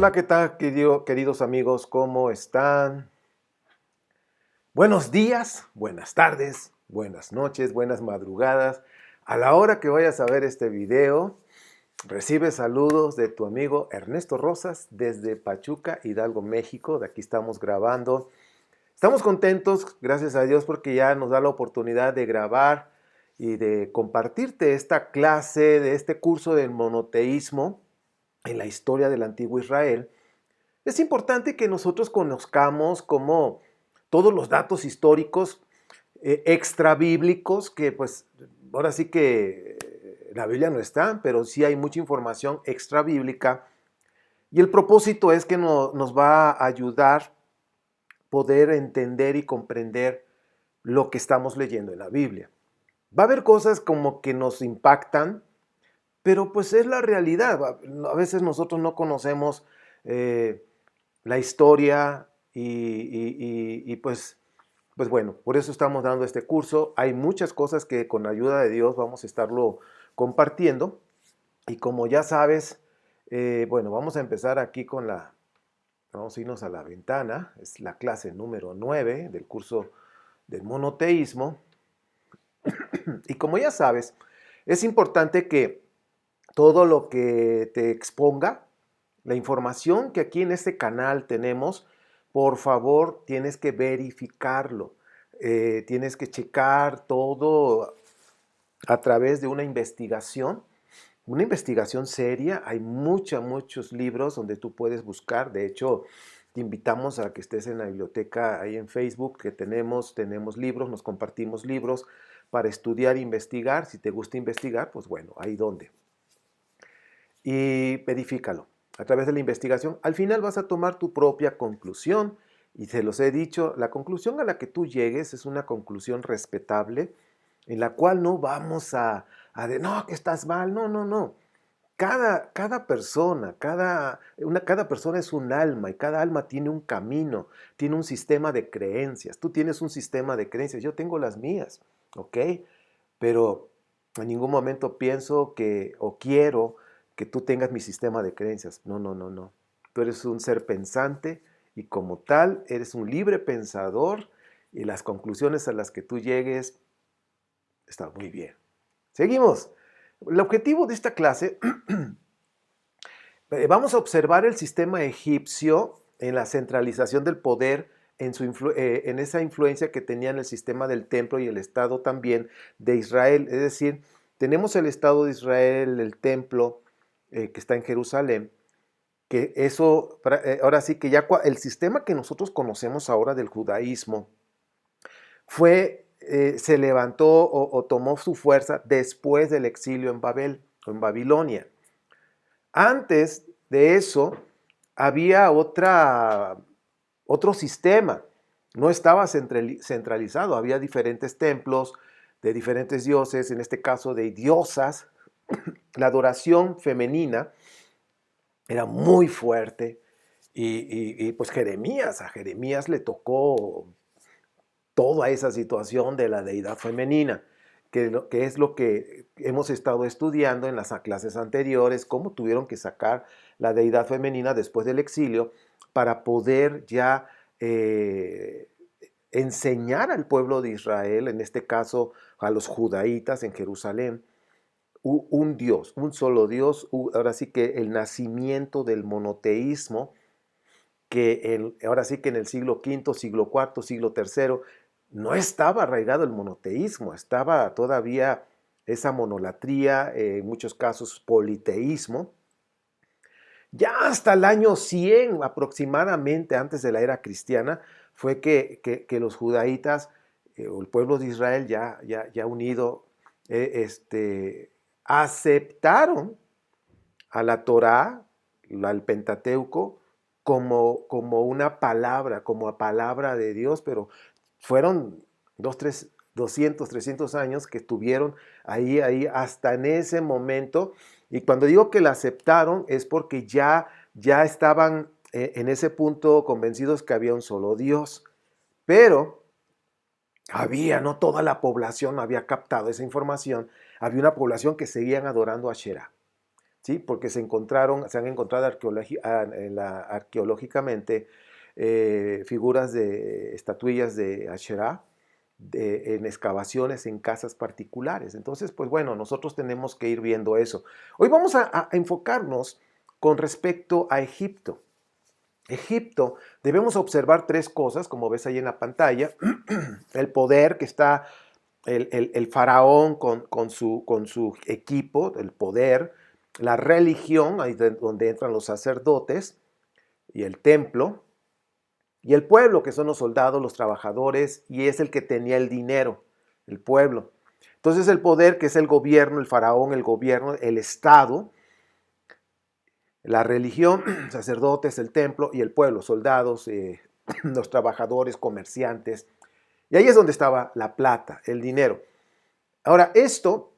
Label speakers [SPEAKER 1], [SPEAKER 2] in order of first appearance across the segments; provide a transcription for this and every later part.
[SPEAKER 1] Hola, ¿qué tal, queridos amigos? ¿Cómo están? Buenos días, buenas tardes, buenas noches, buenas madrugadas. A la hora que vayas a ver este video, recibe saludos de tu amigo Ernesto Rosas desde Pachuca, Hidalgo, México. De aquí estamos grabando. Estamos contentos, gracias a Dios, porque ya nos da la oportunidad de grabar y de compartirte esta clase de este curso del monoteísmo en la historia del antiguo Israel. Es importante que nosotros conozcamos como todos los datos históricos extra bíblicos, que pues ahora sí que la Biblia no está, pero sí hay mucha información extra bíblica. Y el propósito es que nos va a ayudar poder entender y comprender lo que estamos leyendo en la Biblia. Va a haber cosas como que nos impactan, pero pues es la realidad. A veces nosotros no conocemos la historia pues bueno, por eso estamos dando este curso. Hay muchas cosas que con la ayuda de Dios vamos a estarlo compartiendo. Y como ya sabes, bueno, vamos a empezar aquí vamos a irnos a la ventana. Es la clase número 9 del curso del monoteísmo. Y como ya sabes, es importante que todo lo que te exponga, la información que aquí en este canal tenemos, por favor, tienes que verificarlo. Tienes que checar todo a través de una investigación seria. Hay muchos libros donde tú puedes buscar. De hecho, te invitamos a que estés en la biblioteca ahí en Facebook, que tenemos libros, nos compartimos libros para estudiar e investigar. Si te gusta investigar, pues bueno, ahí donde. Y verifícalo a través de la investigación. Al final vas a tomar tu propia conclusión y se los he dicho, la conclusión a la que tú llegues es una conclusión respetable en la cual no vamos no, que estás mal, no, no, no. Cada persona, cada persona es un alma y cada alma tiene un camino, tiene un sistema de creencias. Tú tienes un sistema de creencias, yo tengo las mías, ¿ok? Pero en ningún momento pienso que o quiero que tú tengas mi sistema de creencias. No, no, no, no. Tú eres un ser pensante y como tal eres un libre pensador y las conclusiones a las que tú llegues están muy bien. Seguimos. El objetivo de esta clase, vamos a observar el sistema egipcio en la centralización del poder en esa influencia que tenía en el sistema del templo y el Estado también de Israel. Es decir, tenemos el Estado de Israel, el templo que está en Jerusalén, que eso, ahora sí que ya el sistema que nosotros conocemos ahora del judaísmo se levantó o tomó su fuerza después del exilio en Babel o en Babilonia. Antes de eso había otro sistema, no estaba centralizado, había diferentes templos de diferentes dioses, en este caso de diosas. La adoración femenina era muy fuerte pues a Jeremías le tocó toda esa situación de la deidad femenina, que es lo que hemos estado estudiando en las clases anteriores, cómo tuvieron que sacar la deidad femenina después del exilio para poder ya enseñar al pueblo de Israel, en este caso a los judaítas en Jerusalén, un Dios, un solo Dios. Ahora sí que el nacimiento del monoteísmo, ahora sí que en el siglo V, siglo IV, siglo III, no estaba arraigado el monoteísmo, estaba todavía esa monolatría, en muchos casos politeísmo. Ya hasta el año 100 aproximadamente, antes de la era cristiana, fue que los judaítas, o el pueblo de Israel ya unido, aceptaron a la Torá, al Pentateuco, como una palabra, como a palabra de Dios, pero fueron 200, 300 años que estuvieron ahí hasta en ese momento. Y cuando digo que la aceptaron es porque ya estaban en ese punto convencidos que había un solo Dios. Pero no toda la población había captado esa información. Había una población que seguían adorando a Asherah. ¿sí? Porque se han encontrado arqueológicamente figuras de estatuillas de Asherah en excavaciones en casas particulares. Entonces, pues bueno, nosotros tenemos que ir viendo eso. Hoy vamos a enfocarnos con respecto a Egipto. Egipto, debemos observar tres cosas, como ves ahí en la pantalla. El poder que está el faraón con su equipo, el poder, la religión, ahí donde entran los sacerdotes, y el templo, y el pueblo, que son los soldados, los trabajadores, y es el que tenía el dinero, el pueblo. Entonces el poder, que es el gobierno, el faraón, el gobierno, el Estado, la religión, sacerdotes, el templo y el pueblo, soldados, los trabajadores, comerciantes. Y ahí es donde estaba la plata, el dinero. Ahora, esto,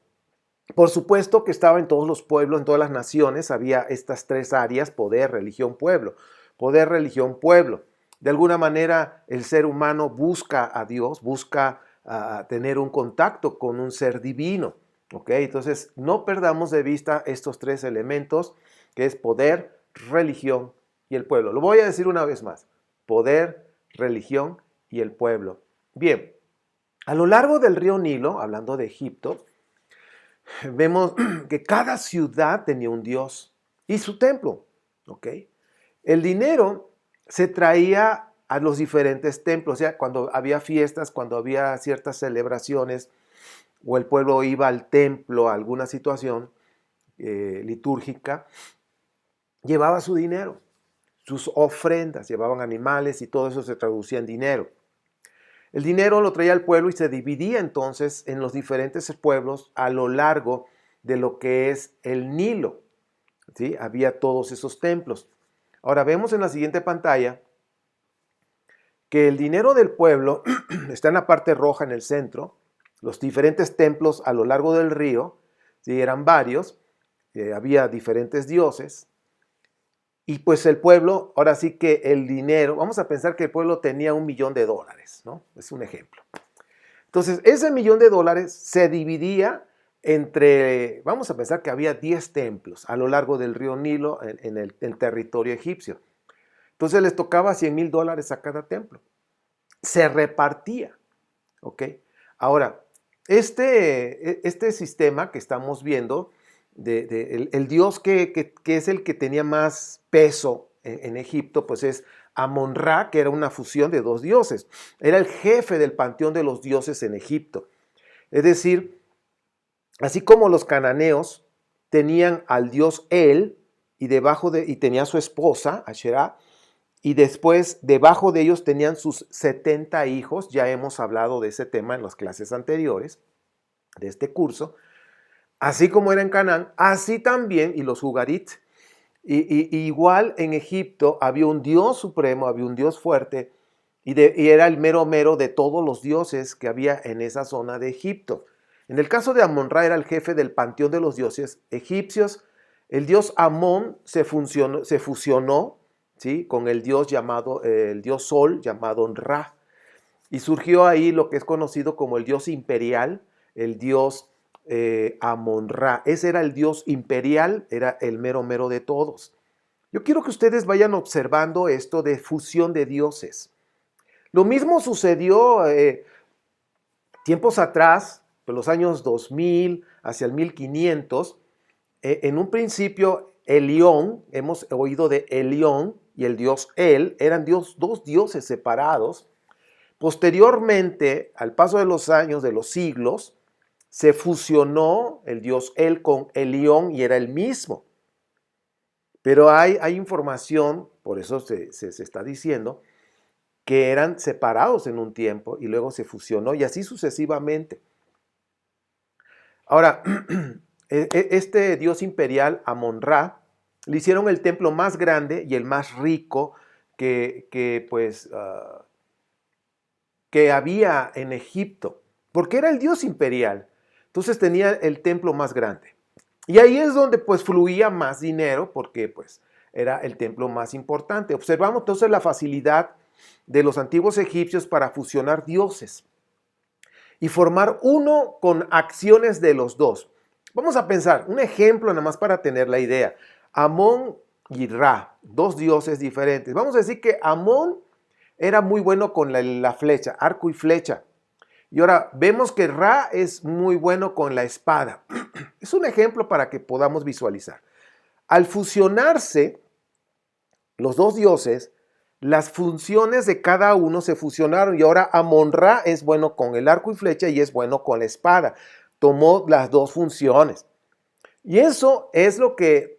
[SPEAKER 1] por supuesto que estaba en todos los pueblos, en todas las naciones, había estas tres áreas: poder, religión, pueblo. Poder, religión, pueblo. De alguna manera, el ser humano busca a Dios, busca tener un contacto con un ser divino. ¿Ok? Entonces, no perdamos de vista estos tres elementos, que es poder, religión y el pueblo. Lo voy a decir una vez más: poder, religión y el pueblo. Bien, a lo largo del río Nilo, hablando de Egipto, vemos que cada ciudad tenía un dios y su templo. ¿Ok? El dinero se traía a los diferentes templos, o sea, cuando había fiestas, cuando había ciertas celebraciones, o el pueblo iba al templo a alguna situación litúrgica, llevaba su dinero, sus ofrendas, llevaban animales y todo eso se traducía en dinero. El dinero lo traía el pueblo y se dividía entonces en los diferentes pueblos a lo largo de lo que es el Nilo. ¿Sí? Había todos esos templos. Ahora vemos en la siguiente pantalla que el dinero del pueblo está en la parte roja en el centro. Los diferentes templos a lo largo del río, ¿sí? Eran varios, había diferentes dioses. Y pues el pueblo, ahora sí que el dinero, vamos a pensar que el pueblo tenía $1.000.000, ¿no? Es un ejemplo. Entonces, ese $1.000.000 se dividía entre, vamos a pensar que había 10 templos a lo largo del río Nilo en el territorio egipcio. Entonces les tocaba $100.000 a cada templo. Se repartía, ¿ok? Ahora, este sistema que estamos viendo, el dios que es el que tenía más peso en Egipto, pues es Amon-Ra, que era una fusión de dos dioses. Era el jefe del panteón de los dioses en Egipto. Es decir, así como los cananeos tenían al dios El y tenía a su esposa, Asherah, y después debajo de ellos tenían sus 70 hijos. Ya hemos hablado de ese tema en las clases anteriores de este curso. Así como era en Canaán, así también, y los Ugarit, y igual en Egipto había un dios supremo, había un dios fuerte, y era el mero mero de todos los dioses que había en esa zona de Egipto. En el caso de Amon-Ra, era el jefe del panteón de los dioses egipcios. El dios Amón se fusionó, ¿sí? Con el dios Sol llamado Ra, y surgió ahí lo que es conocido como el dios imperial, el dios Amon-Ra. Ese era el dios imperial, era el mero mero de todos. Yo quiero que ustedes vayan observando esto de fusión de dioses. Lo mismo sucedió tiempos atrás, en los años 2000, hacia el 1500. En un principio, Elión, hemos oído de Elión y el dios El, eran dos dioses separados. Posteriormente, al paso de los años, de los siglos, se fusionó el dios El con Elión y era el mismo. Pero hay información, por eso se está diciendo, que eran separados en un tiempo y luego se fusionó y así sucesivamente. Ahora, este dios imperial, Amon-Ra, le hicieron el templo más grande y el más rico que había en Egipto, porque era el dios imperial. Entonces tenía el templo más grande. Y ahí es donde pues fluía más dinero, porque pues era el templo más importante. Observamos entonces la facilidad de los antiguos egipcios para fusionar dioses y formar uno con acciones de los dos. Vamos a pensar, un ejemplo nada más para tener la idea. Amón y Ra, dos dioses diferentes. Vamos a decir que Amón era muy bueno con la flecha, arco y flecha. Y ahora vemos que Ra es muy bueno con la espada. Es un ejemplo para que podamos visualizar. Al fusionarse los dos dioses, las funciones de cada uno se fusionaron y ahora Amón-Ra es bueno con el arco y flecha y es bueno con la espada. Tomó las dos funciones. Y eso es lo que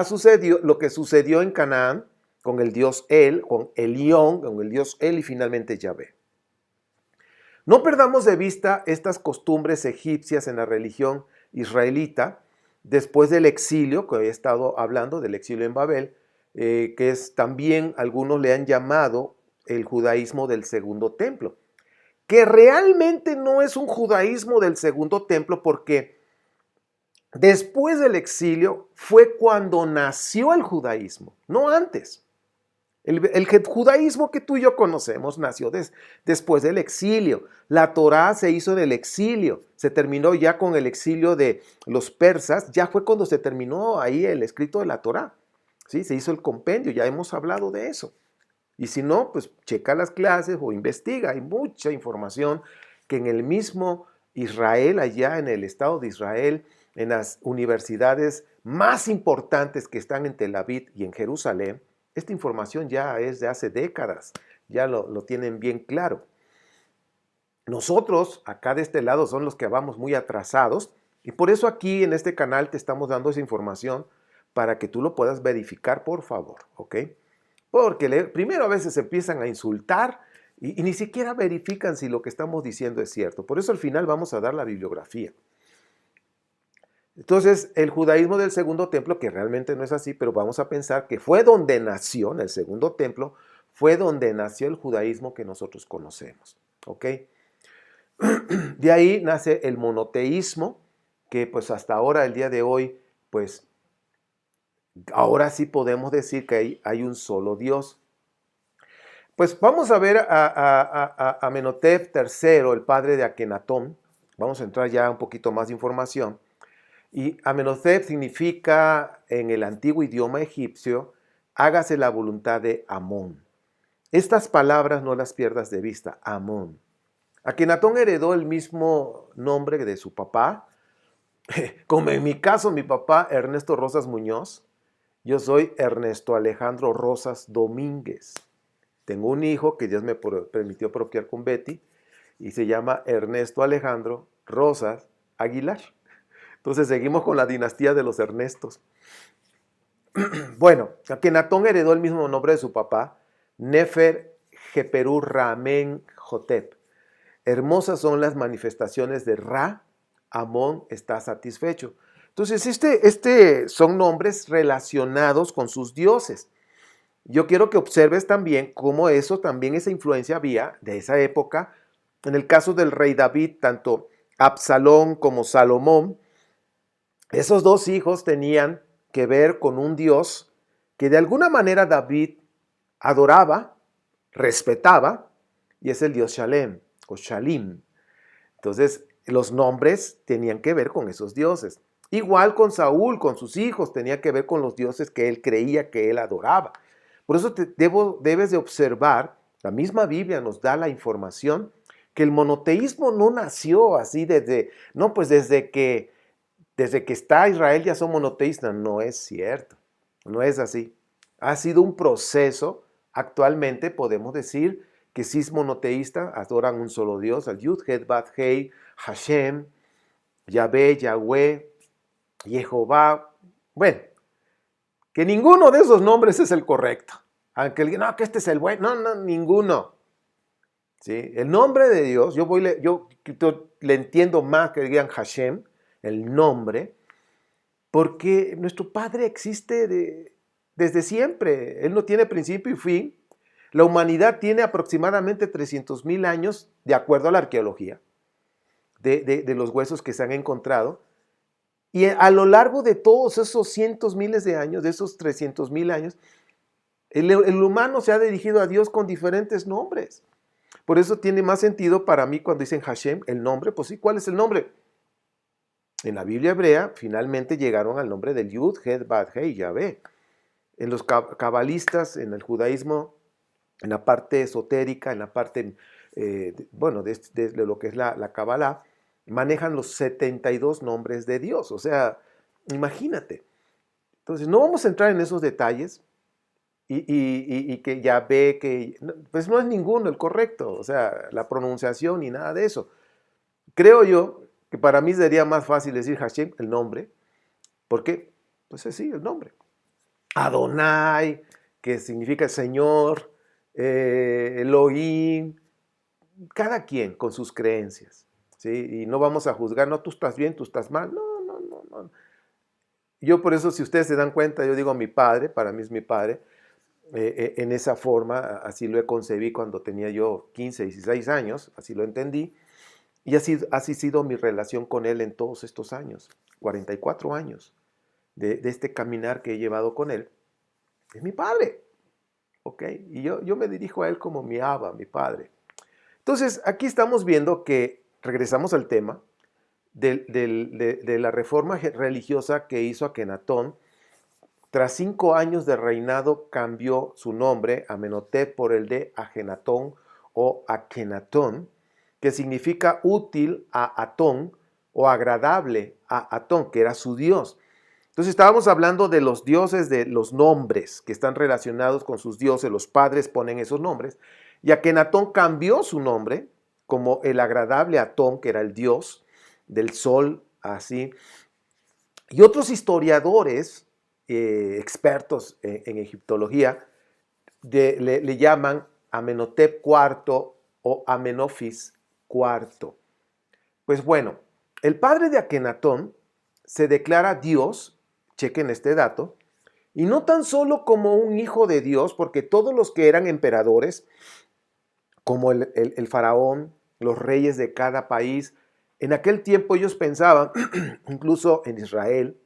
[SPEAKER 1] sucedió en Canaán con el dios El, con Elión, con el dios El y finalmente Yahvé. No perdamos de vista estas costumbres egipcias en la religión israelita después del exilio, que he estado hablando del exilio en Babel, que es también algunos le han llamado el judaísmo del segundo templo, que realmente no es un judaísmo del segundo templo porque después del exilio fue cuando nació el judaísmo, no antes. El judaísmo que tú y yo conocemos nació después del exilio. La Torá se hizo en el exilio. Se terminó ya con el exilio de los persas. Ya fue cuando se terminó ahí el escrito de la Torá. ¿Sí? Se hizo el compendio. Ya hemos hablado de eso. Y si no, pues checa las clases o investiga. Hay mucha información que en el mismo Israel, allá en el Estado de Israel, en las universidades más importantes que están en Tel Aviv y en Jerusalén, esta información ya es de hace décadas, ya lo tienen bien claro. Nosotros, acá de este lado, son los que vamos muy atrasados y por eso aquí en este canal te estamos dando esa información para que tú lo puedas verificar, por favor, ¿ok? Porque primero a veces empiezan a insultar y ni siquiera verifican si lo que estamos diciendo es cierto. Por eso al final vamos a dar la bibliografía. Entonces, el judaísmo del segundo templo, que realmente no es así, pero vamos a pensar que fue donde nació, en el segundo templo, fue donde nació el judaísmo que nosotros conocemos, ¿ok? De ahí nace el monoteísmo, que pues hasta ahora, el día de hoy, pues ahora sí podemos decir que hay un solo Dios. Pues vamos a ver a Amenhotep III, el padre de Akenatón. Vamos a entrar ya un poquito más de información. Y Amenhotep significa en el antiguo idioma egipcio, hágase la voluntad de Amón. Estas palabras no las pierdas de vista, Amón. Akenatón heredó el mismo nombre de su papá, como en mi caso mi papá Ernesto Rosas Muñoz, yo soy Ernesto Alejandro Rosas Domínguez. Tengo un hijo que Dios me permitió procrear con Betty y se llama Ernesto Alejandro Rosas Aguilar. Entonces seguimos con la dinastía de los Ernestos. Bueno, Akenatón heredó el mismo nombre de su papá, Nefer Jeperú Ramen Hotep. Hermosas son las manifestaciones de Ra, Amón está satisfecho. Entonces, son nombres relacionados con sus dioses. Yo quiero que observes también cómo esa influencia había de esa época. En el caso del rey David, tanto Absalón como Salomón, esos dos hijos tenían que ver con un Dios que de alguna manera David adoraba, respetaba, y es el Dios Shalem o Shalim. Entonces, los nombres tenían que ver con esos dioses. Igual con Saúl, con sus hijos, tenía que ver con los dioses que él creía que él adoraba. Por eso debes de observar, la misma Biblia nos da la información que el monoteísmo no nació así desde que está Israel ya son monoteístas. No es cierto, no es así. Ha sido un proceso. Actualmente podemos decir que sí es monoteísta, adoran un solo Dios, al Yud, Het, Bat, Hei, Hashem, Yahvé, Yahweh, Jehová. Bueno, que ninguno de esos nombres es el correcto. Aunque alguien, no, que este es el bueno. No, ninguno. ¿Sí? El nombre de Dios, yo le entiendo más que digan Hashem, el nombre, porque nuestro Padre existe desde siempre. Él no tiene principio y fin. La humanidad tiene aproximadamente 300,000 años, de acuerdo a la arqueología, de los huesos que se han encontrado. Y a lo largo de todos esos cientos miles de años, de esos 300,000 años, el humano se ha dirigido a Dios con diferentes nombres. Por eso tiene más sentido para mí cuando dicen Hashem, el nombre. Pues sí, ¿cuál es el nombre? en la Biblia hebrea finalmente llegaron al nombre del Yud, Het, Bad, Hei, Yahvé. En los cabalistas, en el judaísmo, en la parte esotérica, en la parte, de lo que es la Kabbalah, manejan los 72 nombres de Dios. O sea, imagínate. Entonces, no vamos a entrar en esos detalles y que ya ve que, pues no es ninguno el correcto, o sea, la pronunciación ni nada de eso. Creo yo que para mí sería más fácil decir Hashem, el nombre, porque, pues sí, el nombre. Adonai, que significa Señor, Elohim, cada quien con sus creencias, ¿sí? Y no vamos a juzgar, no, tú estás bien, tú estás mal, no, no, no, no. Yo por eso, si ustedes se dan cuenta, yo digo mi padre, para mí es mi padre, en esa forma, así lo concebí cuando tenía yo 15, 16 años, así lo entendí, y así ha sido mi relación con él en todos estos años, 44 años de este caminar que he llevado con él. Es mi padre, ¿ok? Y yo me dirijo a él como mi Abba, mi padre. Entonces, aquí estamos viendo que, regresamos al tema, de la reforma religiosa que hizo Akenatón. Tras 5 años de reinado cambió su nombre, Amenhotep, por el de Ajenatón o Akenatón, que significa útil a Atón o agradable a Atón, que era su dios. Entonces estábamos hablando de los dioses, de los nombres que están relacionados con sus dioses, los padres ponen esos nombres, y Akenatón cambió su nombre como el agradable Atón, que era el dios del sol, así. Y otros historiadores, expertos en egiptología, le llaman Amenhotep IV o Amenofis IV. Pues bueno, el padre de Akenatón se declara Dios, chequen este dato, y no tan solo como un hijo de Dios, porque todos los que eran emperadores, como el faraón, los reyes de cada país, en aquel tiempo ellos pensaban, incluso en Israel,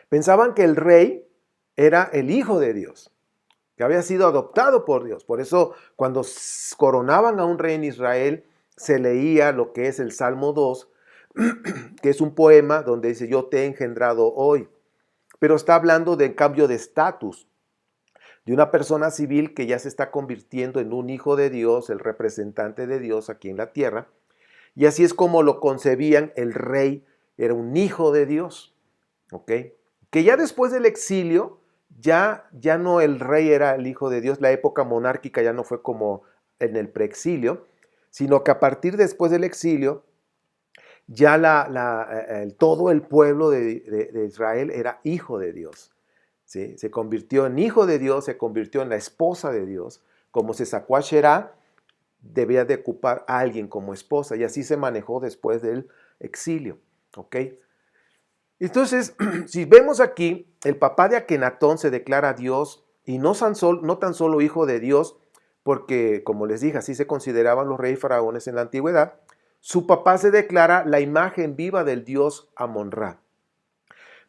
[SPEAKER 1] pensaban que el rey era el hijo de Dios, que había sido adoptado por Dios. Por eso cuando coronaban a un rey en Israel, se leía lo que es el Salmo 2, que es un poema donde dice, yo te he engendrado hoy. Pero está hablando de cambio de estatus, de una persona civil que ya se está convirtiendo en un hijo de Dios, el representante de Dios aquí en la tierra. Y así es como lo concebían, el rey era un hijo de Dios, ¿ok? Que ya después del exilio, ya no el rey era el hijo de Dios, la época monárquica ya no fue como en el preexilio, sino que a partir después del exilio, ya todo el pueblo de Israel era hijo de Dios, ¿sí? Se convirtió en hijo de Dios, se convirtió en la esposa de Dios, como se sacó a Sherá, debía de ocupar a alguien como esposa, y así se manejó después del exilio, ¿ok? Entonces, si vemos aquí, el papá de Akenatón se declara Dios y no tan solo hijo de Dios, porque como les dije, así se consideraban los reyes faraones en la antigüedad, su papá se declara la imagen viva del dios Amon-Ra.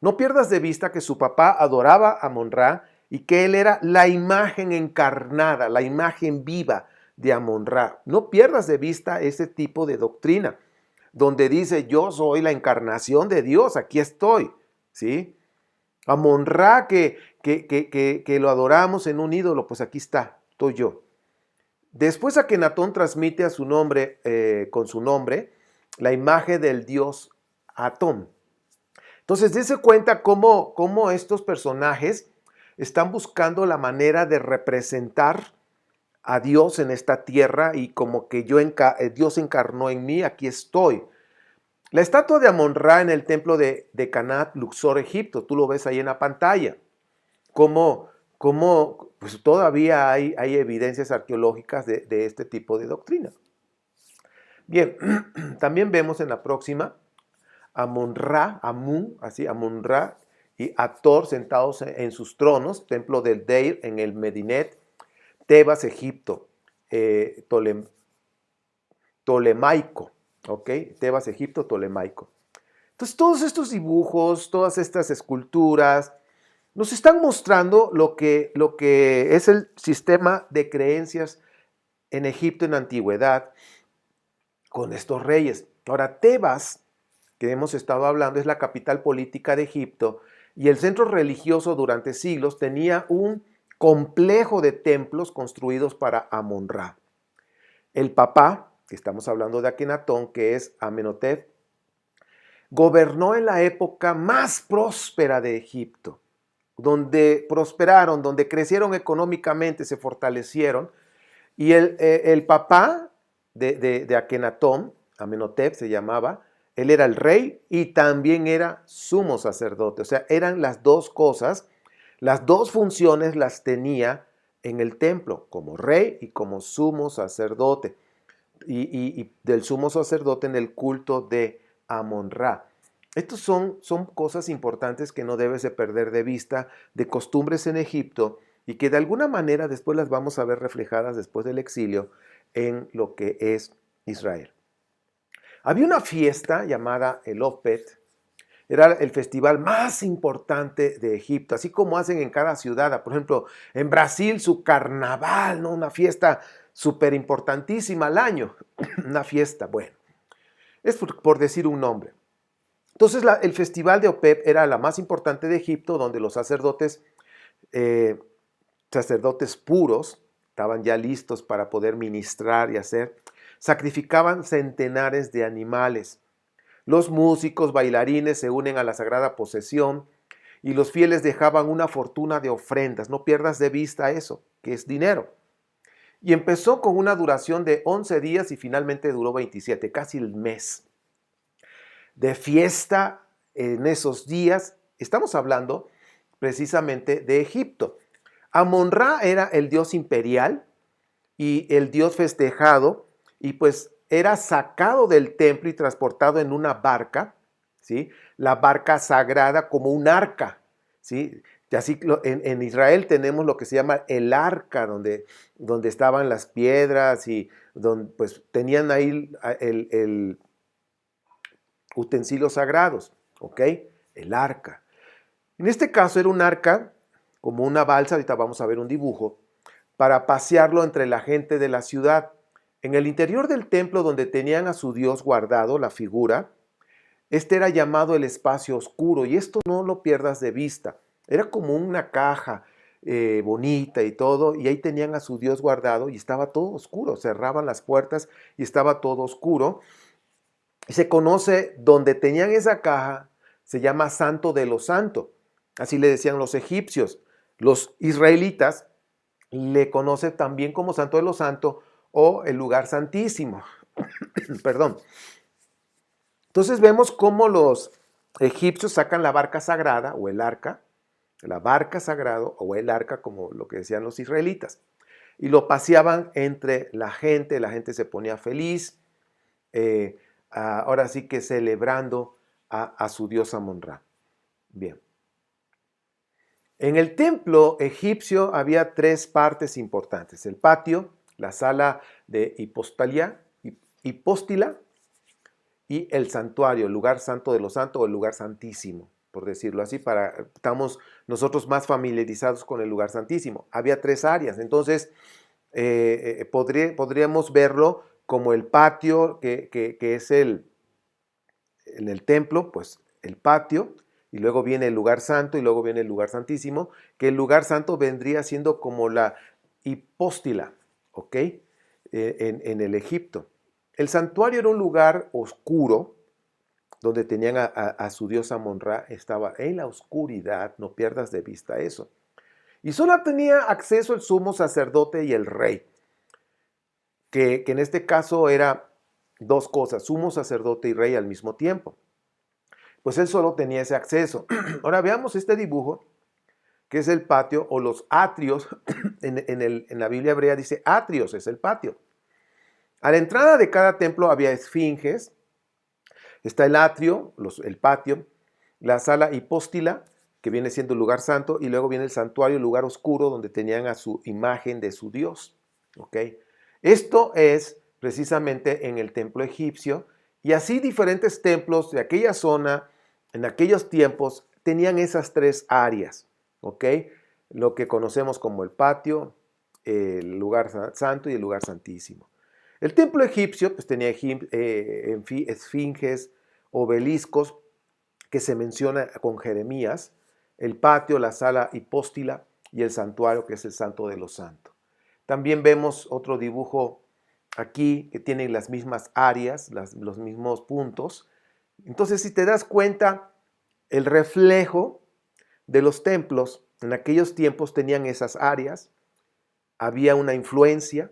[SPEAKER 1] No pierdas de vista que su papá adoraba a Amon-Ra y que él era la imagen encarnada, la imagen viva de Amon-Ra. No pierdas de vista ese tipo de doctrina donde dice yo soy la encarnación de Dios, aquí estoy, ¿sí? Amon-Ra que lo adoramos en un ídolo, pues aquí está, estoy yo. Después Akenatón transmite a su nombre, con su nombre, la imagen del dios Atón. Entonces, dése cuenta cómo estos personajes están buscando la manera de representar a Dios en esta tierra y como que Dios encarnó en mí, aquí estoy. La estatua de Amon-Ra en el templo de Canat, Luxor, Egipto, tú lo ves ahí en la pantalla. Como pues todavía hay evidencias arqueológicas de este tipo de doctrina. Bien, también vemos en la próxima Amon-Ra, Amon-Ra y Ator sentados en sus tronos, templo del Deir en el Medinet, Tebas, Egipto, Tolemaico, ¿ok? Tebas, Egipto, Tolemaico. Entonces, todos estos dibujos, todas estas esculturas, nos están mostrando lo que es el sistema de creencias en Egipto en la antigüedad con estos reyes. Ahora, Tebas que hemos estado hablando, es la capital política de Egipto, y el centro religioso durante siglos tenía un complejo de templos construidos para Amon-Ra. El papá, que estamos hablando de Akenatón, que es Amenhotep, gobernó en la época más próspera de Egipto, donde prosperaron, donde crecieron económicamente, se fortalecieron, y el papá de Akenatón, Amenhotep se llamaba, él era el rey y también era sumo sacerdote. O sea, eran las dos cosas, las dos funciones las tenía en el templo, como rey y como sumo sacerdote. Y del sumo sacerdote en el culto de Amon-Ra. Estos son cosas importantes que no debes de perder de vista, de costumbres en Egipto, y que de alguna manera después las vamos a ver reflejadas después del exilio en lo que es Israel. Había una fiesta llamada el Opet, era el festival más importante de Egipto, así como hacen en cada ciudad. Por ejemplo, en Brasil su carnaval, ¿no? Una fiesta súper importantísima al año, una fiesta, bueno, es por decir un nombre. Entonces el festival de Opet era la más importante de Egipto, donde los sacerdotes puros, estaban ya listos para poder ministrar y hacer, sacrificaban centenares de animales. Los músicos, bailarines se unen a la sagrada procesión y los fieles dejaban una fortuna de ofrendas. No pierdas de vista eso, que es dinero. Y empezó con una duración de 11 días y finalmente duró 27, casi el mes de fiesta en esos días. Estamos hablando precisamente de Egipto. Amon-Ra era el dios imperial y el dios festejado, y pues era sacado del templo y transportado en una barca, ¿sí? La barca sagrada como un arca, ¿sí? Y así en Israel tenemos lo que se llama el arca, donde estaban las piedras y donde pues tenían ahí el utensilios sagrados, ¿ok? El arca. En este caso era un arca como una balsa, ahorita vamos a ver un dibujo, para pasearlo entre la gente de la ciudad. En el interior del templo donde tenían a su Dios guardado, la figura, este era llamado el espacio oscuro, y esto no lo pierdas de vista. Era como una caja bonita y todo, y ahí tenían a su Dios guardado y estaba todo oscuro, cerraban las puertas y estaba todo oscuro. Y se conoce donde tenían esa caja, se llama Santo de los Santos, así le decían los egipcios. Los israelitas le conocen también como Santo de los Santos o el lugar santísimo. Perdón. Entonces vemos cómo los egipcios sacan la barca sagrada o el arca, la barca sagrado o el arca, como lo que decían los israelitas, y lo paseaban entre la gente se ponía feliz, ahora sí que celebrando a su dios Amon-Ra. Bien. En el templo egipcio había tres partes importantes: el patio, la sala de hipóstila y el santuario, el lugar santo de los santos o el lugar santísimo, por decirlo así, estamos nosotros más familiarizados con el lugar santísimo. Había tres áreas, entonces podríamos verlo como el patio, que es en el templo, pues el patio, y luego viene el lugar santo y luego viene el lugar santísimo, que el lugar santo vendría siendo como la hipóstila, ¿ok? En el Egipto. El santuario era un lugar oscuro, donde tenían a su dios Amon-Ra, estaba en la oscuridad, no pierdas de vista eso. Y solo tenía acceso el sumo sacerdote y el rey, que en este caso era dos cosas, sumo sacerdote y rey al mismo tiempo. Pues él solo tenía ese acceso. Ahora veamos este dibujo, que es el patio o los atrios. En la Biblia hebrea dice atrios, es el patio. A la entrada de cada templo había esfinges. Está el atrio, el patio, la sala hipóstila, que viene siendo el lugar santo, y luego viene el santuario, el lugar oscuro, donde tenían a su imagen de su Dios. ¿Ok? Esto es precisamente en el templo egipcio, y así diferentes templos de aquella zona, en aquellos tiempos, tenían esas tres áreas. ¿Ok? Lo que conocemos como el patio, el lugar santo y el lugar santísimo. El templo egipcio pues tenía esfinges obeliscos que se menciona con Jeremías, el patio, la sala hipóstila y el santuario, que es el Santo de los Santos. También vemos otro dibujo aquí que tiene las mismas áreas, los mismos puntos. Entonces, si te das cuenta, el reflejo de los templos en aquellos tiempos tenían esas áreas, había una influencia.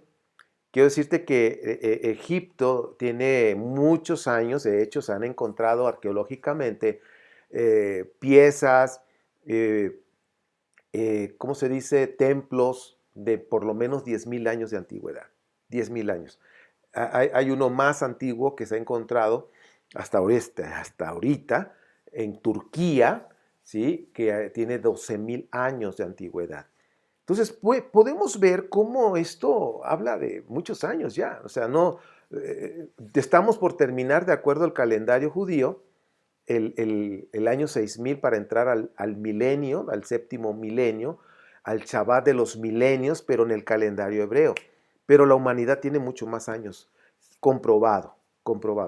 [SPEAKER 1] Quiero decirte que Egipto tiene muchos años, de hecho se han encontrado arqueológicamente piezas, ¿cómo se dice? Templos de por lo menos 10,000 años de antigüedad. 10,000 años. Hay uno más antiguo que se ha encontrado hasta ahorita en Turquía, ¿sí? Que tiene 12,000 años de antigüedad. Entonces, podemos ver cómo esto habla de muchos años ya. O sea, no estamos por terminar, de acuerdo al calendario judío, el año 6000 para entrar al milenio, al séptimo milenio, al Shabbat de los milenios, pero en el calendario hebreo. Pero la humanidad tiene mucho más años, comprobado,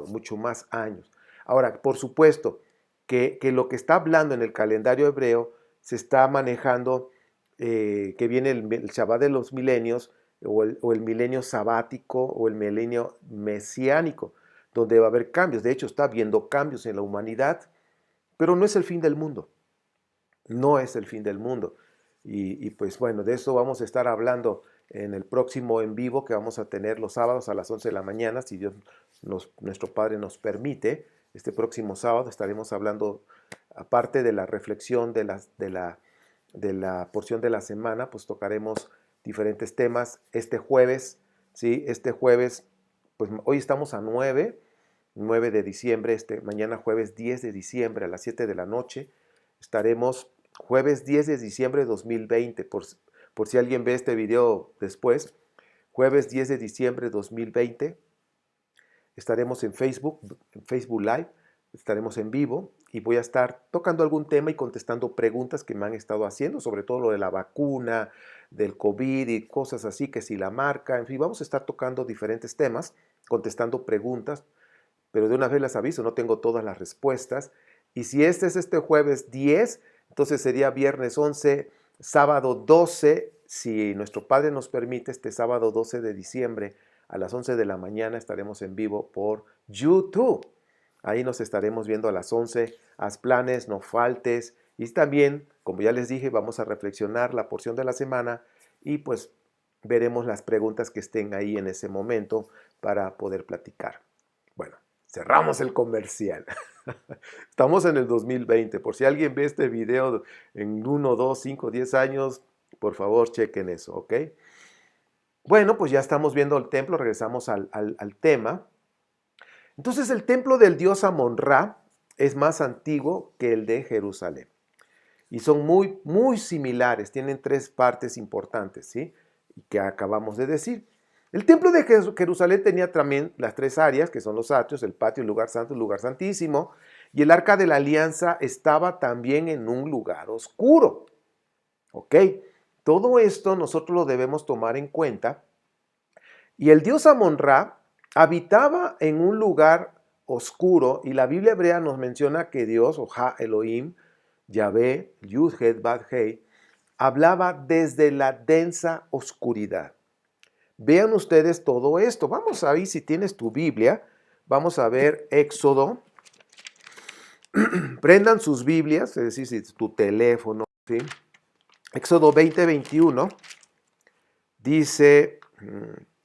[SPEAKER 1] mucho más años. Ahora, por supuesto que lo que está hablando en el calendario hebreo se está manejando, que viene el Shabbat de los milenios, o el milenio sabático, o el milenio mesiánico, donde va a haber cambios. De hecho, está habiendo cambios en la humanidad, pero no es el fin del mundo. No es el fin del mundo. Y pues bueno, de eso vamos a estar hablando en el próximo en vivo que vamos a tener los sábados a las 11 de la mañana, si Dios, nuestro Padre nos permite. Este próximo sábado estaremos hablando, aparte de la reflexión de la porción de la semana, pues tocaremos diferentes temas. Este jueves, ¿sí? Este jueves, pues hoy estamos a 9 de diciembre, mañana jueves 10 de diciembre a las 7 de la noche, estaremos jueves 10 de diciembre de 2020, por si alguien ve este video después, jueves 10 de diciembre de 2020, estaremos en Facebook Live, estaremos en vivo y voy a estar tocando algún tema y contestando preguntas que me han estado haciendo, sobre todo lo de la vacuna, del COVID y cosas así, que si la marca, en fin, vamos a estar tocando diferentes temas, contestando preguntas, pero de una vez les aviso, no tengo todas las respuestas. Y si este es este jueves 10, entonces sería viernes 11, sábado 12, si nuestro Padre nos permite, este sábado 12 de diciembre a las 11 de la mañana estaremos en vivo por YouTube. Ahí nos estaremos viendo a las 11. Haz planes, no faltes. Y también, como ya les dije, vamos a reflexionar la porción de la semana y pues veremos las preguntas que estén ahí en ese momento para poder platicar. Bueno, cerramos el comercial. Estamos en el 2020. Por si alguien ve este video en 1, 2, 5, 10 años, por favor chequen eso, ¿ok? Bueno, pues ya estamos viendo el templo, regresamos al tema. Entonces el templo del dios Amon-Ra es más antiguo que el de Jerusalén. Y son muy, muy similares, tienen 3 partes importantes, ¿sí? Que acabamos de decir. El templo de Jerusalén tenía también las 3 áreas, que son los atrios, el patio, el lugar santo, el lugar santísimo, y el arca de la alianza estaba también en un lugar oscuro. ¿Ok? Todo esto nosotros lo debemos tomar en cuenta. Y el dios Amon-Ra habitaba en un lugar oscuro, y la Biblia hebrea nos menciona que Dios, o Ha Elohim, Yahvé, Yud-Het, Bad-Hei, hablaba desde la densa oscuridad. Vean ustedes todo esto. Vamos a ver, si tienes tu Biblia, vamos a ver Éxodo. Prendan sus Biblias, es decir, si tu teléfono, ¿sí? Éxodo 20:21 dice: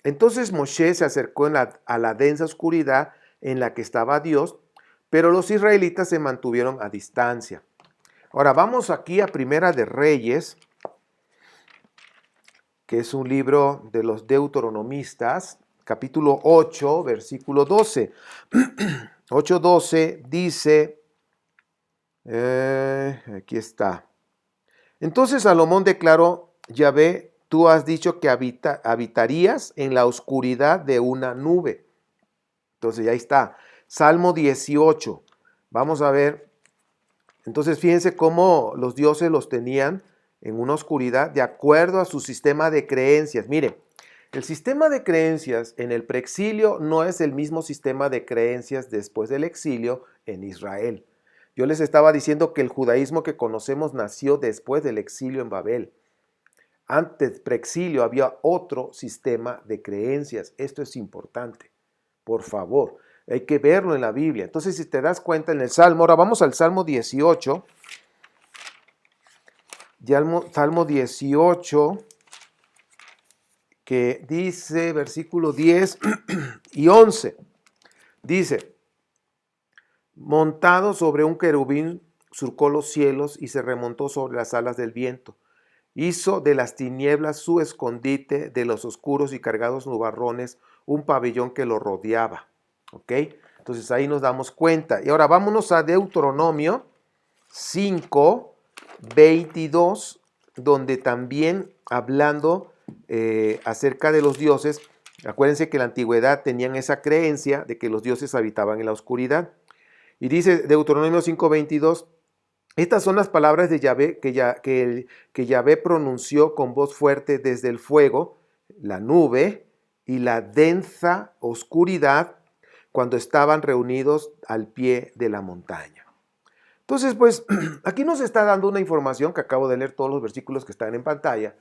[SPEAKER 1] entonces Moshe se acercó a la densa oscuridad en la que estaba Dios, pero los israelitas se mantuvieron a distancia. Ahora vamos aquí a Primera de Reyes, que es un libro de los deuteronomistas, capítulo 8, versículo 12. 8:12 dice, aquí está. Entonces Salomón declaró: Yahvé, tú has dicho que habitarías en la oscuridad de una nube. Entonces ya está. Salmo 18. Vamos a ver. Entonces fíjense cómo los dioses los tenían en una oscuridad de acuerdo a su sistema de creencias. Miren, El sistema de creencias en el preexilio no es el mismo sistema de creencias después del exilio en Israel. Yo les estaba diciendo que el judaísmo que conocemos nació después del exilio en Babel. Antes, preexilio, había otro sistema de creencias. Esto es importante. Por favor, hay que verlo en la Biblia. Entonces, si te das cuenta en el Salmo, ahora vamos al Salmo 18. Ya el Salmo 18, que dice, versículo 10 y 11, dice, montado sobre un querubín, surcó los cielos y se remontó sobre las alas del viento. Hizo de las tinieblas su escondite, de los oscuros y cargados nubarrones, un pabellón que lo rodeaba. ¿Ok? Entonces ahí nos damos cuenta. Y ahora vámonos a Deuteronomio 5, 22, donde también hablando acerca de los dioses, acuérdense que en la antigüedad tenían esa creencia de que los dioses habitaban en la oscuridad. Y dice Deuteronomio 5, 22, estas son las palabras de Yahvé que Yahvé pronunció con voz fuerte desde el fuego, la nube y la densa oscuridad cuando estaban reunidos al pie de la montaña. Entonces, pues, aquí nos está dando una información que acabo de leer todos los versículos que están en pantalla,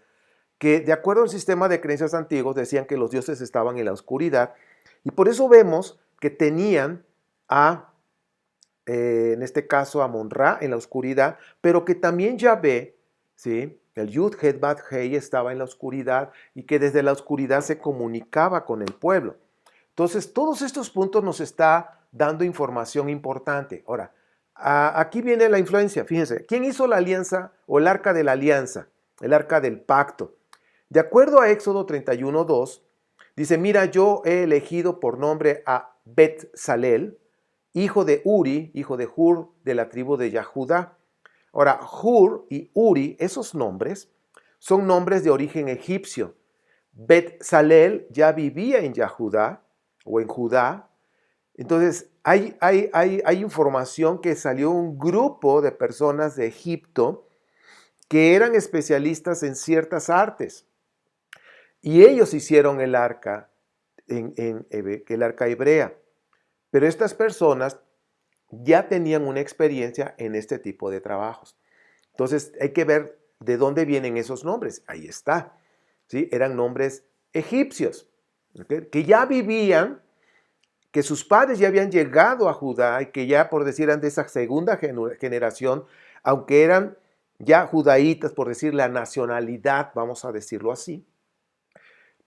[SPEAKER 1] que de acuerdo al sistema de creencias antiguos decían que los dioses estaban en la oscuridad y por eso vemos que tenían en este caso a Monra en la oscuridad, pero que también Yahvé, ¿sí? El Yud, Het, Bat, Hei estaba en la oscuridad y que desde la oscuridad se comunicaba con el pueblo. Entonces, todos estos puntos nos está dando información importante. Ahora, aquí viene la influencia. Fíjense, ¿quién hizo la alianza o el arca de la alianza? El arca del pacto. De acuerdo a Éxodo 31:2, dice, mira, yo he elegido por nombre a Bet-Salel, hijo de Uri, hijo de Hur, de la tribu de Yahudá. Ahora, Hur y Uri, esos nombres, son nombres de origen egipcio. Bet-Salel ya vivía en Yahudá o en Judá. Entonces, hay información que salió un grupo de personas de Egipto que eran especialistas en ciertas artes. Y ellos hicieron el arca, el arca hebrea. Pero estas personas ya tenían una experiencia en este tipo de trabajos. Entonces hay que ver de dónde vienen esos nombres. Ahí está. ¿Sí? Eran nombres egipcios, ¿okay? Que ya vivían, que sus padres ya habían llegado a Judá y que ya, por decir, eran de esa segunda generación, aunque eran ya judaítas, por decir la nacionalidad, vamos a decirlo así.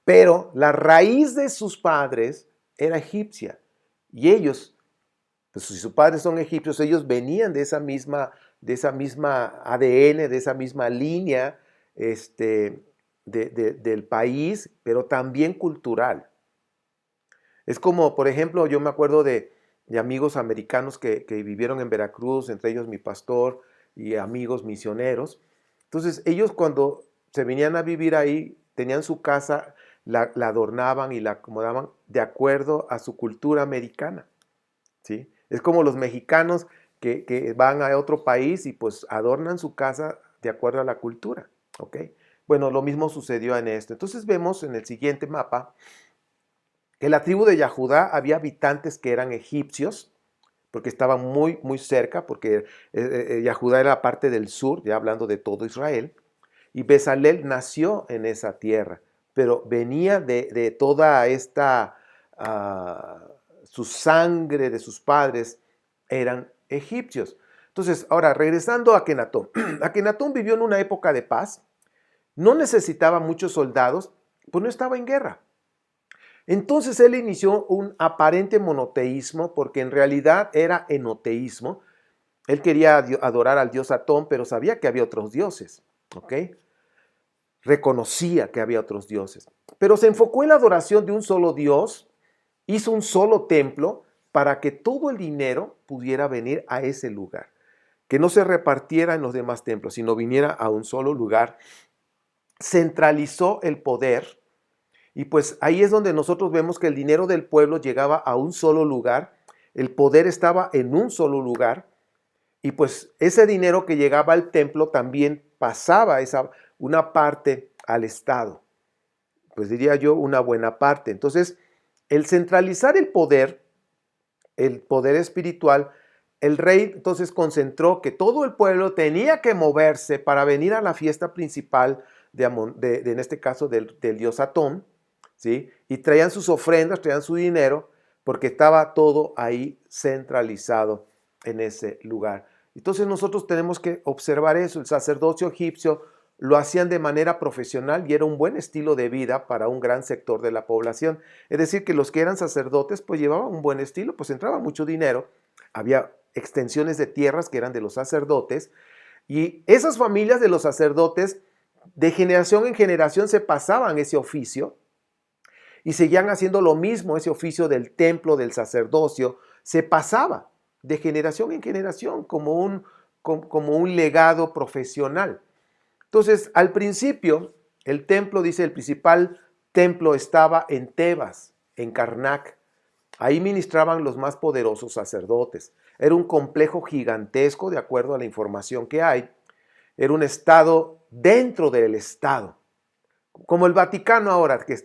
[SPEAKER 1] Pero la raíz de sus padres era egipcia. Y ellos, pues si sus padres son egipcios, ellos venían de esa misma ADN, de esa misma línea del país, pero también cultural. Es como, por ejemplo, yo me acuerdo de amigos americanos que vivieron en Veracruz, entre ellos mi pastor y amigos misioneros. Entonces, ellos cuando se venían a vivir ahí, tenían su casa, la adornaban y la acomodaban de acuerdo a su cultura americana, ¿sí? Es como los mexicanos que van a otro país y pues adornan su casa de acuerdo a la cultura, ¿ok? Bueno, lo mismo sucedió en esto. Entonces vemos en el siguiente mapa que la tribu de Yahudá había habitantes que eran egipcios, porque estaban muy, muy cerca, porque Yahudá era parte del sur, ya hablando de todo Israel, y Bezalel nació en esa tierra, pero venía de toda esta, su sangre de sus padres eran egipcios. Entonces, ahora, regresando a Akenatón. Akenatón vivió en una época de paz, no necesitaba muchos soldados, pues no estaba en guerra. Entonces él inició un aparente monoteísmo, porque en realidad era enoteísmo. Él quería adorar al dios Atón, pero sabía que había otros dioses, ¿ok? Reconocía que había otros dioses, pero se enfocó en la adoración de un solo Dios, hizo un solo templo para que todo el dinero pudiera venir a ese lugar, que no se repartiera en los demás templos, sino viniera a un solo lugar. Centralizó el poder y pues ahí es donde nosotros vemos que el dinero del pueblo llegaba a un solo lugar, el poder estaba en un solo lugar y pues ese dinero que llegaba al templo también pasaba una parte al Estado. pues diría yo, una buena parte. Entonces, el centralizar el poder espiritual, el rey entonces concentró que todo el pueblo tenía que moverse para venir a la fiesta principal en este caso del dios Atón, ¿sí? Y traían sus ofrendas, traían su dinero, porque estaba todo ahí centralizado en ese lugar. Entonces nosotros tenemos que observar eso. El sacerdocio egipcio lo hacían de manera profesional y era un buen estilo de vida para un gran sector de la población. Es decir, que los que eran sacerdotes pues llevaban un buen estilo, pues entraba mucho dinero, había extensiones de tierras que eran de los sacerdotes y esas familias de los sacerdotes de generación en generación se pasaban ese oficio y seguían haciendo lo mismo, ese oficio del templo, del sacerdocio, se pasaba de generación en generación como un legado profesional. Entonces, al principio, el templo, dice, el principal templo estaba en Tebas, en Karnak. Ahí ministraban los más poderosos sacerdotes. Era un complejo gigantesco, de acuerdo a la información que hay. Era un estado dentro del estado. Como el Vaticano ahora, que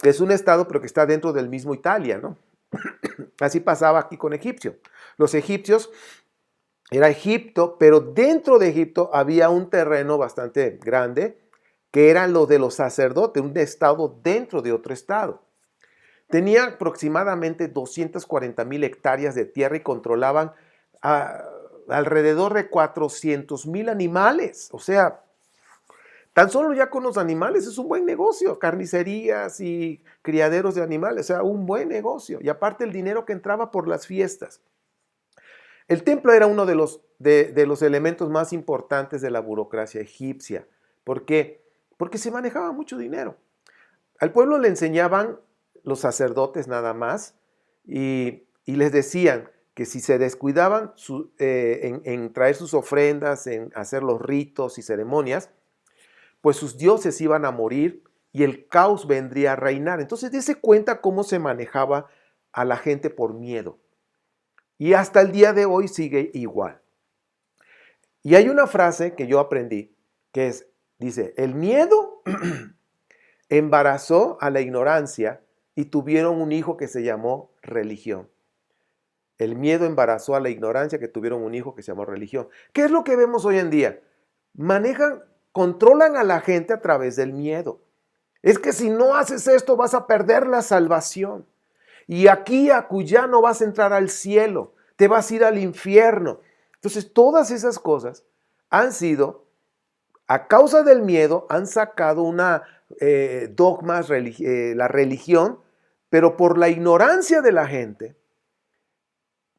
[SPEAKER 1] es un estado, pero que está dentro del mismo Italia, ¿no? Así pasaba aquí con Egipcio. Los egipcios, era Egipto, pero dentro de Egipto había un terreno bastante grande, que eran los de los sacerdotes, un estado dentro de otro estado. Tenía aproximadamente 240,000 hectáreas de tierra y controlaban alrededor de 400,000 animales. O sea, tan solo ya con los animales es un buen negocio, carnicerías y criaderos de animales, o sea, un buen negocio. Y aparte el dinero que entraba por las fiestas. El templo era uno de los elementos más importantes de la burocracia egipcia. ¿Por qué? Porque se manejaba mucho dinero. Al pueblo le enseñaban los sacerdotes nada más y les decían que si se descuidaban en traer sus ofrendas, en hacer los ritos y ceremonias, pues sus dioses iban a morir y el caos vendría a reinar. Entonces, dése cuenta cómo se manejaba a la gente por miedo. Y hasta el día de hoy sigue igual. Y hay una frase que yo aprendí que dice, el miedo embarazó a la ignorancia y tuvieron un hijo que se llamó religión. El miedo embarazó a la ignorancia que tuvieron un hijo que se llamó religión. ¿Qué es lo que vemos hoy en día? Controlan a la gente a través del miedo. Es que si no haces esto vas a perder la salvación. Y aquí, acullá, no vas a entrar al cielo, te vas a ir al infierno. Entonces, todas esas cosas han sido, a causa del miedo, han sacado dogmas, la religión, pero por la ignorancia de la gente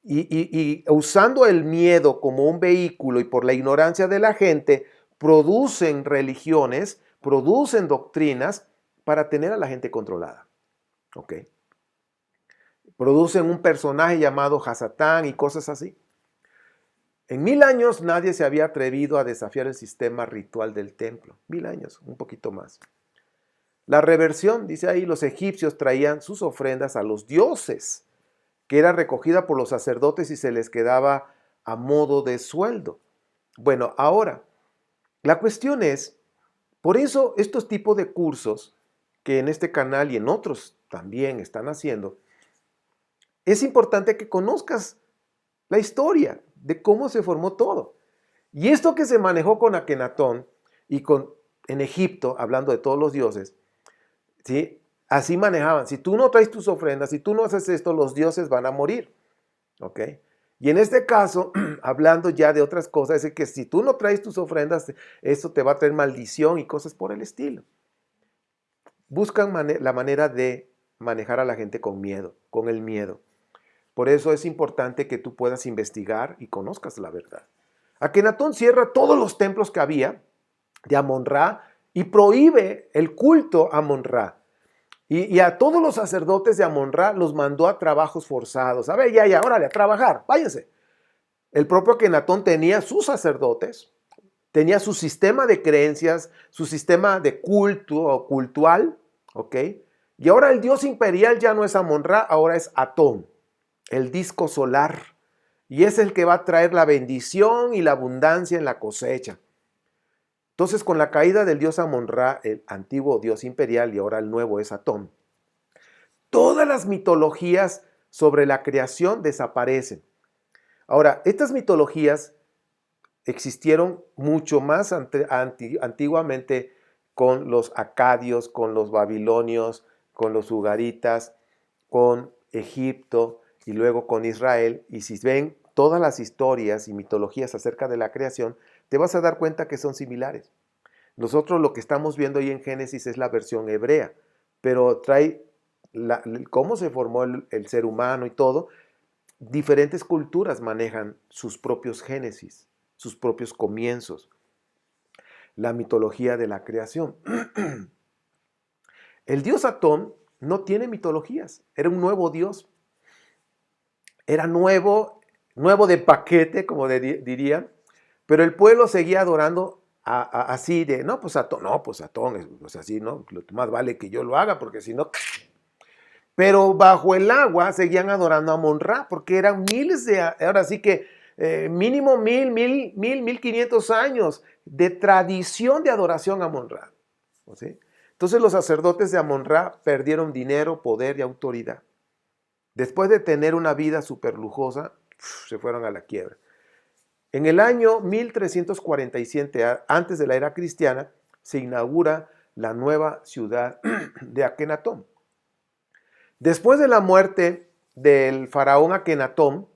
[SPEAKER 1] y usando el miedo como un vehículo y por la ignorancia de la gente, producen religiones, producen doctrinas para tener a la gente controlada. ¿Ok? Producen un personaje llamado Hasatán y cosas así. En 1000 años nadie se había atrevido a desafiar el sistema ritual del templo. 1000 años, un poquito más. La reversión, dice ahí, los egipcios traían sus ofrendas a los dioses, que era recogida por los sacerdotes y se les quedaba a modo de sueldo. Bueno, ahora, la cuestión es, por eso estos tipos de cursos que en este canal y en otros también están haciendo, es importante que conozcas la historia de cómo se formó todo. Y esto que se manejó con Akenatón y en Egipto, hablando de todos los dioses, ¿sí? Así manejaban. Si tú no traes tus ofrendas, si tú no haces esto, los dioses van a morir. ¿Ok? Y en este caso, hablando ya de otras cosas, es que si tú no traes tus ofrendas, eso te va a traer maldición y cosas por el estilo. Buscan la manera de manejar a la gente con miedo, con el miedo. Por eso es importante que tú puedas investigar y conozcas la verdad. Akenatón cierra todos los templos que había de Amon-Ra y prohíbe el culto a Amon-Ra. Y a todos los sacerdotes de Amon-Ra los mandó a trabajos forzados. A ver, ya, órale, a trabajar, váyanse. El propio Akenatón tenía sus sacerdotes, tenía su sistema de creencias, su sistema de culto o cultual, ¿ok? Y ahora el dios imperial ya no es Amon-Ra, ahora es Atón, el disco solar. Y es el que va a traer la bendición y la abundancia en la cosecha. Entonces, con la caída del dios Amon-Ra, el antiguo dios imperial, y ahora el nuevo es Atón, todas las mitologías sobre la creación desaparecen. Ahora, estas mitologías existieron mucho más antiguamente con los acadios, con los babilonios, con los ugaritas, con Egipto y luego con Israel. Y si ven todas las historias y mitologías acerca de la creación, te vas a dar cuenta que son similares. Nosotros lo que estamos viendo ahí en Génesis es la versión hebrea, pero trae cómo se formó el ser humano y todo. Diferentes culturas manejan sus propios génesis, sus propios comienzos, la mitología de la creación. El dios Atón no tiene mitologías, era un nuevo dios, era nuevo de paquete, como dirían, pero el pueblo seguía adorando así de, no, pues Atón, pues así, ¿no? Más vale que yo lo haga, porque si no... Pero bajo el agua seguían adorando a Amon-Ra, porque eran miles de, ahora sí que mínimo 1500 años de tradición de adoración a Amon-Ra. ¿Sí? Entonces los sacerdotes de Amon-Ra perdieron dinero, poder y autoridad. Después de tener una vida súper lujosa, se fueron a la quiebra. En el año 1347, antes de la era cristiana, se inaugura la nueva ciudad de Akenatón. Después de la muerte del faraón Akenatón,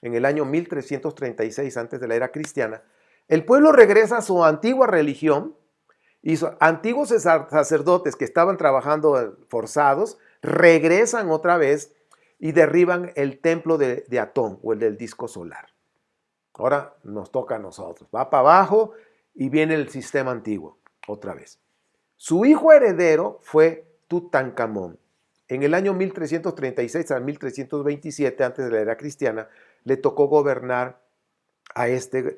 [SPEAKER 1] en el año 1336, antes de la era cristiana, el pueblo regresa a su antigua religión y sus antiguos sacerdotes que estaban trabajando forzados regresan otra vez y derriban el templo de Atón o el del disco solar. Ahora nos toca a nosotros. Va para abajo y viene el sistema antiguo otra vez. Su hijo heredero fue Tutankamón. En el año 1336 al 1327, antes de la era cristiana, le tocó gobernar a este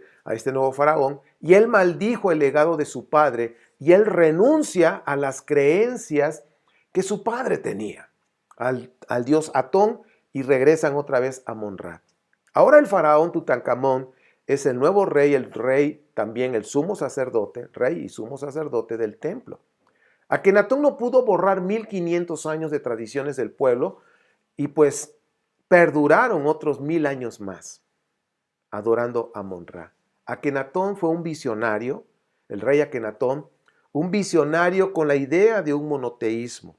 [SPEAKER 1] nuevo faraón y él maldijo el legado de su padre y él renuncia a las creencias que su padre tenía, al dios Atón, y regresan otra vez a Amon-Ra. Ahora el faraón Tutankamón es el nuevo rey, el rey también el sumo sacerdote, rey y sumo sacerdote del templo. Akenatón no pudo borrar 1500 años de tradiciones del pueblo y pues perduraron otros 1000 años más adorando a Amon-Ra. Akenatón fue un visionario, el rey Akenatón, un visionario con la idea de un monoteísmo.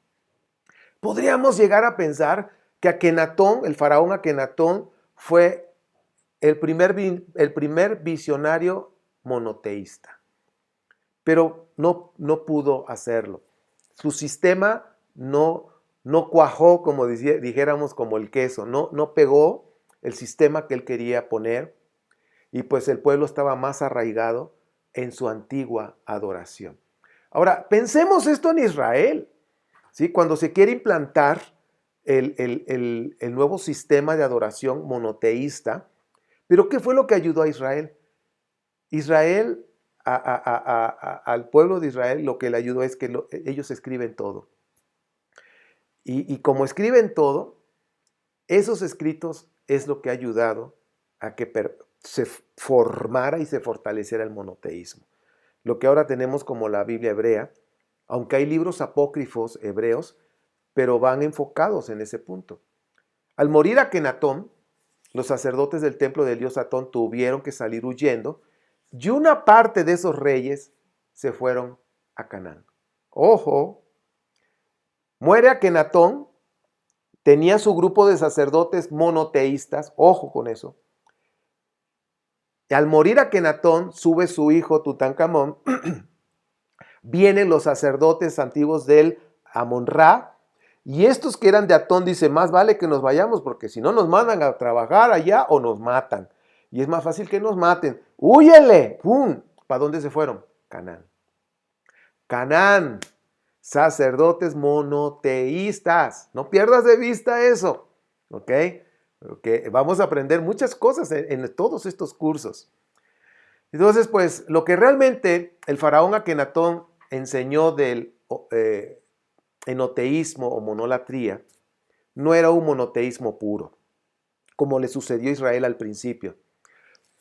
[SPEAKER 1] Podríamos llegar a pensar que Akenatón, el faraón Akenatón, fue el primer visionario monoteísta. Pero no pudo hacerlo. Su sistema no cuajó, como dijéramos, como el queso, no pegó el sistema que él quería poner, y pues el pueblo estaba más arraigado en su antigua adoración. Ahora, pensemos esto en Israel, ¿sí? Cuando se quiere implantar el nuevo sistema de adoración monoteísta, pero ¿qué fue lo que ayudó a Israel? Israel, al pueblo de Israel, lo que le ayudó es que ellos escriben todo. Y como escriben todo, esos escritos es lo que ha ayudado a que se formara y se fortaleciera el monoteísmo. Lo que ahora tenemos como la Biblia hebrea, aunque hay libros apócrifos hebreos, pero van enfocados en ese punto. Al morir Akenatón, los sacerdotes del templo del dios Atón tuvieron que salir huyendo, y una parte de esos reyes se fueron a Canaán. Ojo, muere Akenatón, tenía su grupo de sacerdotes monoteístas, ojo con eso. Y al morir Akenatón, sube su hijo Tutankamón, vienen los sacerdotes antiguos del Amon-Ra, y estos que eran de Atón dicen, más vale que nos vayamos, porque si no nos mandan a trabajar allá o nos matan. Y es más fácil que nos maten. ¡Húyele! ¡Pum! ¿Para dónde se fueron? Canaán. Canaán. Sacerdotes monoteístas. No pierdas de vista eso. ¿Ok? Okay. Vamos a aprender muchas cosas en todos estos cursos. Entonces, pues, lo que realmente el faraón Akenatón enseñó del enoteísmo o monolatría no era un monoteísmo puro, como le sucedió a Israel al principio.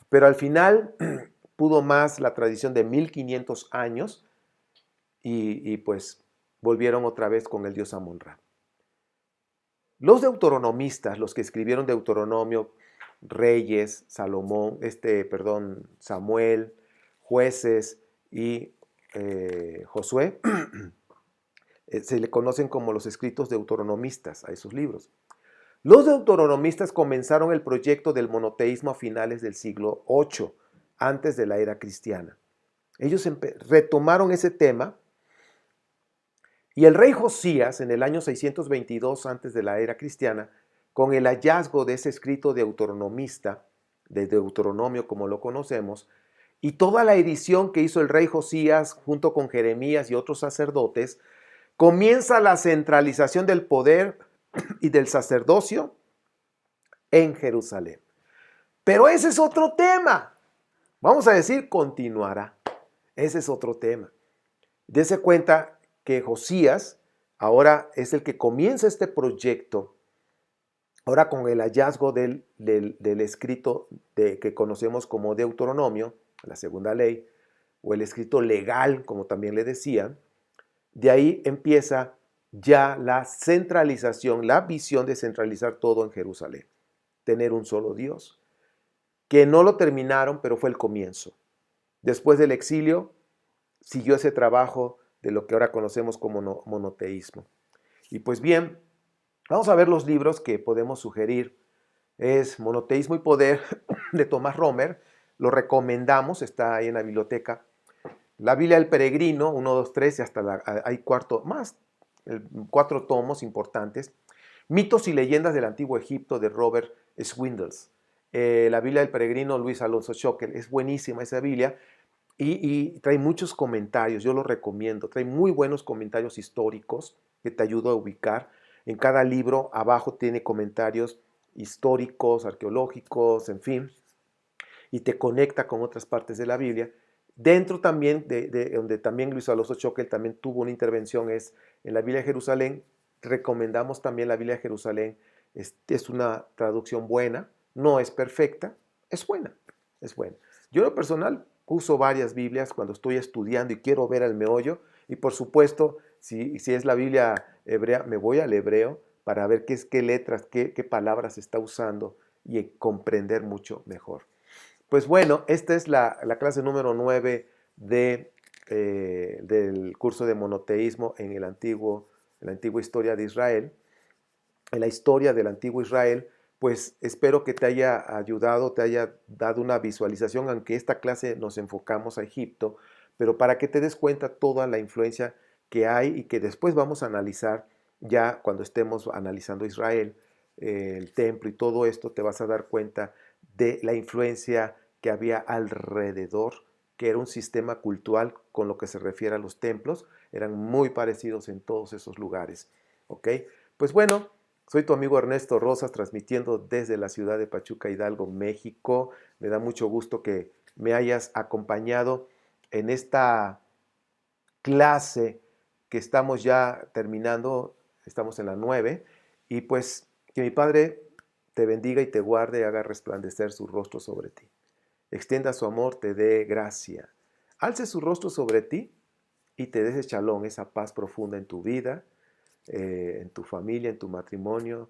[SPEAKER 1] Pero al final, pudo más la tradición de 1500 años y pues volvieron otra vez con el dios Amon-Ra. Los deuteronomistas, los que escribieron Deuteronomio, Reyes, Samuel, Jueces y Josué, se le conocen como los escritos deuteronomistas a esos libros. Los deuteronomistas comenzaron el proyecto del monoteísmo a finales del siglo VIII, antes de la era cristiana. Ellos retomaron ese tema y el rey Josías, en el año 622 antes de la era cristiana, con el hallazgo de ese escrito deuteronomista, de Deuteronomio como lo conocemos, y toda la edición que hizo el rey Josías junto con Jeremías y otros sacerdotes, comienza la centralización del poder y del sacerdocio en Jerusalén. Pero ese es otro tema. Vamos a decir, continuará. Ese es otro tema. Dese cuenta que Josías ahora es el que comienza este proyecto, ahora con el hallazgo del escrito que conocemos como Deuteronomio, la segunda ley, o el escrito legal, como también le decían. De ahí empieza ya la centralización, la visión de centralizar todo en Jerusalén, tener un solo Dios, que no lo terminaron, pero fue el comienzo. Después del exilio, siguió ese trabajo de lo que ahora conocemos como monoteísmo. Y pues bien, vamos a ver los libros que podemos sugerir. Es Monoteísmo y Poder de Thomas Romer. Lo recomendamos, está ahí en la biblioteca. La Biblia del Peregrino, 1, 2, 3, y hasta hay cuatro tomos importantes. Mitos y leyendas del Antiguo Egipto de Robert Swindells. La Biblia del Peregrino, Luis Alonso Schockel. Es buenísima esa Biblia. Y trae muchos comentarios, yo lo recomiendo, trae muy buenos comentarios históricos que te ayudan a ubicar. En cada libro abajo tiene comentarios históricos, arqueológicos, en fin, y te conecta con otras partes de la Biblia. Dentro también, donde también Luis Alonso Schockel también tuvo una intervención, es en la Biblia de Jerusalén. Recomendamos también la Biblia de Jerusalén, es una traducción buena, no es perfecta, es buena, es buena. Yo en lo personal uso varias Biblias cuando estoy estudiando y quiero ver el meollo. Y por supuesto, si es la Biblia hebrea, me voy al hebreo para ver qué letras, qué palabras está usando y comprender mucho mejor. Pues bueno, esta es la clase número 9 del curso de monoteísmo en la antigua historia de Israel. En la historia del antiguo Israel, pues espero que te haya ayudado, te haya dado una visualización, aunque esta clase nos enfocamos a Egipto, pero para que te des cuenta toda la influencia que hay y que después vamos a analizar ya cuando estemos analizando Israel, el templo y todo esto, te vas a dar cuenta de la influencia que había alrededor, que era un sistema cultural con lo que se refiere a los templos, eran muy parecidos en todos esos lugares. ¿Ok? Pues bueno, soy tu amigo Ernesto Rosas, transmitiendo desde la ciudad de Pachuca, Hidalgo, México. Me da mucho gusto que me hayas acompañado en esta clase que estamos ya terminando, estamos en la 9, y pues que mi Padre te bendiga y te guarde y haga resplandecer su rostro sobre ti. Extienda su amor, te dé gracia. Alce su rostro sobre ti y te dé ese shalom, esa paz profunda en tu vida, en tu familia, en tu matrimonio,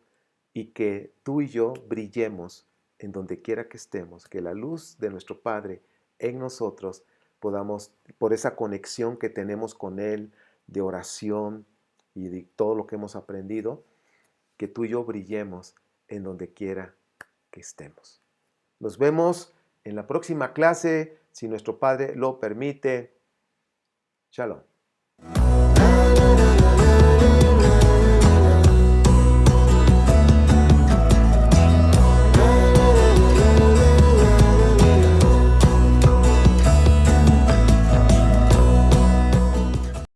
[SPEAKER 1] y que tú y yo brillemos en donde quiera que estemos, que la luz de nuestro Padre en nosotros podamos, por esa conexión que tenemos con Él, de oración y de todo lo que hemos aprendido, que tú y yo brillemos en donde quiera que estemos. Nos vemos en la próxima clase, si nuestro Padre lo permite. Shalom.